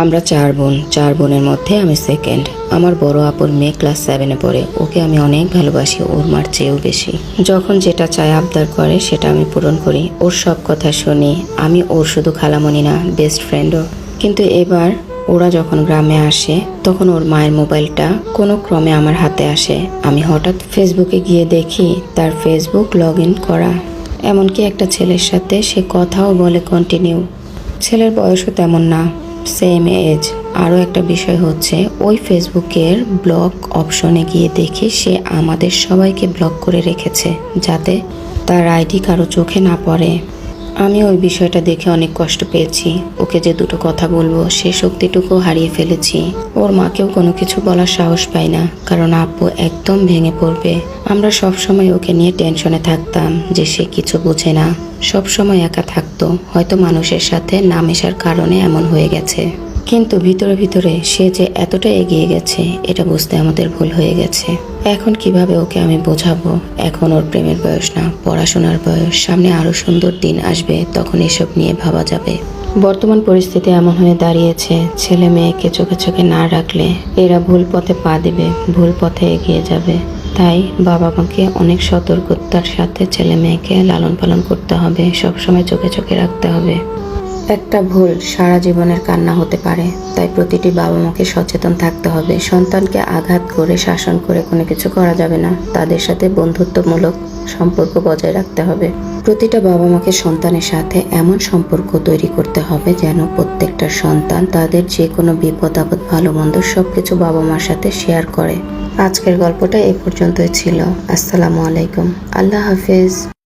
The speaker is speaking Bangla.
আমরা চার বোনের মধ্যে আমি সেকেন্ড। আমার বড় আপুর মেয়ে ক্লাস 7-এ পড়ে। ওকে আমি অনেক ভালোবাসি, ওর মার চেয়েও বেশি। যখন যেটা চায় আবদার করে সেটা আমি পূরণ করি, ওর সব কথা শুনি। আমি ওর শুধু খালামণি না, বেস্ট ফ্রেন্ডও। কিন্তু এবার ওরা যখন গ্রামে আসে তখন ওর মায়ের মোবাইলটা কোনো ক্রমে আমার হাতে আসে। আমি হঠাৎ ফেসবুকে গিয়ে দেখি তার ফেসবুক লগ ইন করা, এমনকি একটা ছেলের সাথে সে কথাও বলে কন্টিনিউ। ছেলের বয়সও তেমন না, সেম এজ। আরও একটা বিষয় হচ্ছে, ওই ফেসবুকের ব্লক অপশনে গিয়ে দেখি সে আমাদের সবাইকে ব্লক করে রেখেছে, যাতে তার আইডি কারো চোখে না পড়ে। আমি ওই বিষয়টা দেখে অনেক কষ্ট পেয়েছি। ওকে যে দুটো কথা বলবো সে শক্তিটুকু হারিয়ে ফেলেছি। ওর মাকেও কোনো কিছু বলার সাহস পাই না, কারণ আব্বু একদম ভেঙে পড়বে। আমরা সবসময় ওকে নিয়ে টেনশনে থাকতাম যে সে কিছু বোঝে না, সবসময় একা থাকতো। হয়তো মানুষের সাথে না মেশার কারণে এমন হয়ে গেছে, কিন্তু ভিতরে ভিতরে সে যে এতটা এগিয়ে গেছে এটা বুঝতে আমাদের ভুল হয়ে গেছে। এখন কিভাবে ওকে আমি বোঝাবো? এখন ওর প্রেমের বয়স না, পড়াশোনার বয়স। সামনে আরো সুন্দর দিন আসবে, তখন এসব নিয়ে ভাবা যাবে। বর্তমান পরিস্থিতি এমন হয়ে দাঁড়িয়েছে, ছেলে মেয়েকে চোখে চোখে না রাখলে এরা ভুল পথে পা দিবে, ভুল পথে এগিয়ে যাবে। তাই বাবা মাকে অনেক সতর্কতার সাথে ছেলে মেয়েকে লালন পালন করতে হবে, সবসময় চোখে চোখে রাখতে হবে। একটা ভুল সারা জীবনের কান্না হতে পারে, তাই প্রতিটি বাবা মাকে সচেতন থাকতে হবে। সন্তানকে আঘাত করে শাসন করে কোনো কিছু করা যাবে না, তাদের সাথে বন্ধুত্বমূলক সম্পর্ক বজায় রাখতে হবে। প্রতিটা বাবা মাকে সন্তানের সাথে এমন সম্পর্ক তৈরি করতে হবে যেন প্রত্যেকটা সন্তান তাদের যে কোনো বিপদ আপদ ভালো মন্দ সবকিছু বাবা মার সাথে শেয়ার করে। আজকের গল্পটা এ পর্যন্তই ছিল। আসসালামু আলাইকুম, আল্লাহ হাফেজ।